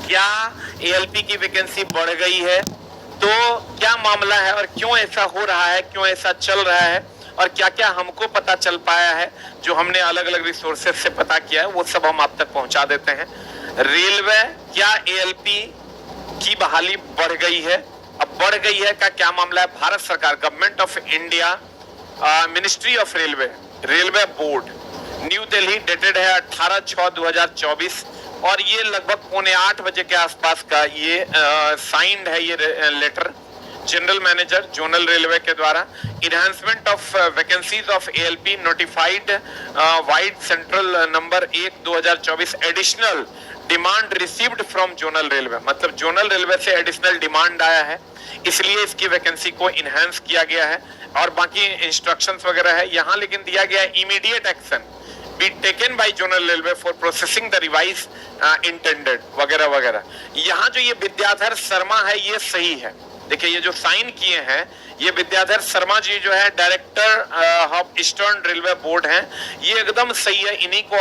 क्या एएलपी की वैकेंसी बढ़ गई है? तो क्या मामला है और क्यों ऐसा हो रहा है, क्यों ऐसा चल रहा है और क्या क्या हमको पता चल पाया है जो हमने अलग अलग रिसोर्सेज से पता किया है, वो सब हम आप तक पहुंचा देते हैं। रेलवे, क्या एएलपी की बहाली बढ़ गई है? अब बढ़ गई है का क्या मामला है? भारत सरकार, government of India, ministry of railway, railway board, new Delhi, dated है 18/6/2024 और ये लगभग 7:45 के आसपास का ये साइंड है ये letter general manager zonal railway के द्वारा। Enhancement of vacancies of ALP notified vide central number 1/2024 additional demand received from zonal railway, मतलब जोनल रेलवे से एडिशनल डिमांड आया है, इसलिए इसकी वैकेंसी को इनहेंस किया गया है और बाकी इंस्ट्रक्शंस वगैरह है यहाँ, लेकिन दिया गया है immediate action be taken by Zonal Railway for processing the revised intended वगैरह वगैरह। यहाँ जो ये विद्याधर शर्मा है ये सही है। देखिए ये जो साइन किए हैं ये विद्याधर शर्मा जी जो है director of eastern railway board हैं, ये एकदम सही है, इन्हीं को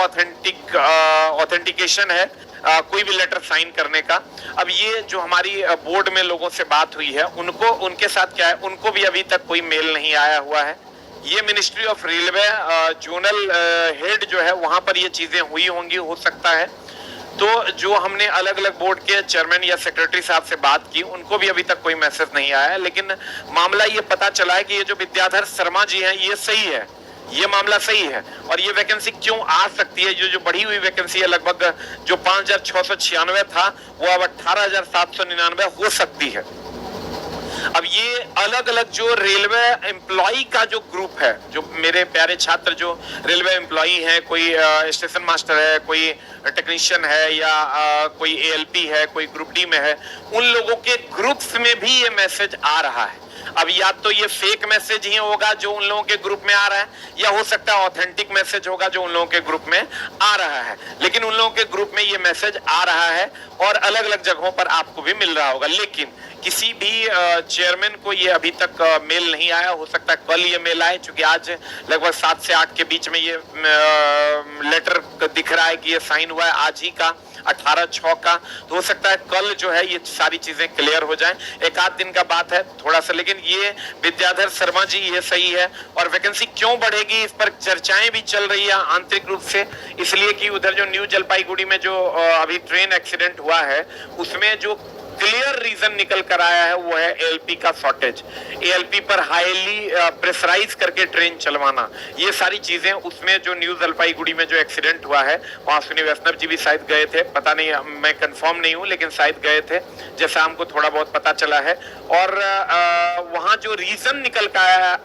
ऑथेंटिकेशन है कोई भी लेटर साइन करने का। अब ये जो हमारी बोर्ड में लोगों से बात हुई है उनको, उनके साथ क्या है, उनको भी अभी तक कोई मेल नहीं आया हुआ है। ये ministry of railway zonal head जो है वहां पर ये चीजें हुई होंगी, हो सकता है। तो जो हमने अलग अलग बोर्ड के चेयरमैन या सेक्रेटरी साहब से बात की उनको भी अभी तक कोई मैसेज नहीं आया है, लेकिन मामला ये पता चला है कि ये जो विद्याधर शर्मा जी हैं ये सही है, ये मामला सही है। और ये वैकेंसी क्यों आ सकती है, जो बढ़ी हुई वैकेंसी है लगभग जो 5,696 था वो अब 18,799 हो सकती है। अब ये अलग अलग जो रेलवे एम्प्लॉय का जो ग्रुप है, जो मेरे प्यारे छात्र जो रेलवे एम्प्लॉय है, कोई स्टेशन मास्टर है, कोई टेक्नीशियन है या कोई एएलपी है, कोई ग्रुप डी में है, उन लोगों के ग्रुप्स में भी ये मैसेज आ रहा है। अब या तो ये फेक मैसेज ही होगा जो उन लोगों के ग्रुप में आ रहा है, या हो सकता है ऑथेंटिक मैसेज होगा जो उन लोगों के ग्रुप में आ रहा है, लेकिन उन लोगों के ग्रुप में ये मैसेज आ रहा है और अलग अलग जगहों पर आपको भी मिल रहा होगा। लेकिन किसी भी चेयरमैन को ये अभी तक मेल नहीं आया, हो सकता है कल ये मेल आए, क्योंकि आज लगभग 7 से 8 के बीच में ये लेटर दिख रहा है कि ये साइन हुआ है आज ही का 18/6 का, तो हो सकता है कल जो है ये सारी चीजें क्लियर हो जाएं, एक आध दिन का बात है थोड़ा सा। लेकिन ये विद्याधर शर्मा जी ये सही है और वैकेंसी क्यों बढ़ेगी इस पर चर्चाएं भी चल रही है आंतरिक रूप से, इसलिए कि उधर जो न्यू जलपाईगुड़ी में जो अभी ट्रेन एक्सीडेंट हुआ है उसमें जो क्लियर रीजन निकल कर आया है वो है एएलपी का शॉर्टेज, एएलपी पर हाईली प्रेशराइज करके ट्रेन चलवाना, ये सारी चीजें उसमें जो न्यू जलपाईगुड़ी में जो एक्सीडेंट हुआ है वहां सुनी वैष्णव जी भी शायद गए थे, पता नहीं मैं कंफर्म नहीं हूं लेकिन शायद गए थे जैसा हमको थोड़ा बहुत पता चला है। और वहां जो रीजन निकल कर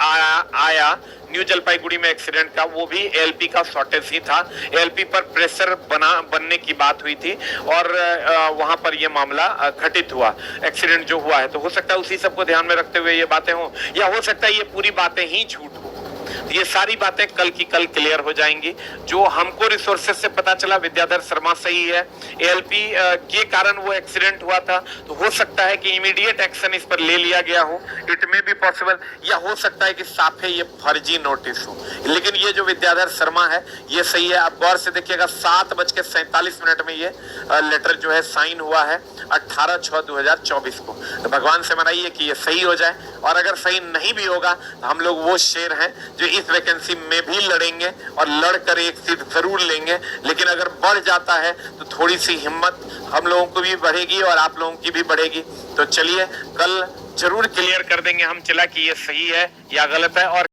आया न्यू जलपाईगुड़ी में एक्सीडेंट का वो भी एएलपी का शॉर्टेज ही था, एएलपी पर प्रेशर बनने की बात हुई थी और वहां पर ये मामला घटित हुआ, एक्सीडेंट जो हुआ है। तो हो सकता है उसी सब को ध्यान में रखते हुए ये बातें हों, या हो सकता है ये पूरी बातें ही झूठ हो। ये सारी बातें कल की कल क्लियर हो जाएंगी। जो हमको रिसोर्सेज से पता चला विद्याधर शर्मा सही है, एएलपी के कारण वो एक्सीडेंट हुआ था, तो हो सकता है कि इमीडिएट एक्शन इस पर ले लिया गया हो, इट मे बी पॉसिबल, या हो सकता है कि साफे ये फर्जी नोटिस हो। लेकिन ये जो विद्याधर शर्मा है ये सही है। आप गौर से देखिएगा 7:47 में ये लेटर जो है साइन हुआ है 18/6/2024 को। तो भगवान से मनाइए कि ये सही हो जाए, और अगर सही नहीं भी होगा तो हम लोग वो शेर हैं जो इस वैकेंसी में भी लड़ेंगे और लड़कर एक सीट जरूर लेंगे। लेकिन अगर बढ़ जाता है तो थोड़ी सी हिम्मत हम लोगों को भी बढ़ेगी और आप लोगों की भी बढ़ेगी। तो चलिए कल जरूर क्लियर कर देंगे हम चला कि ये सही है या गलत है, और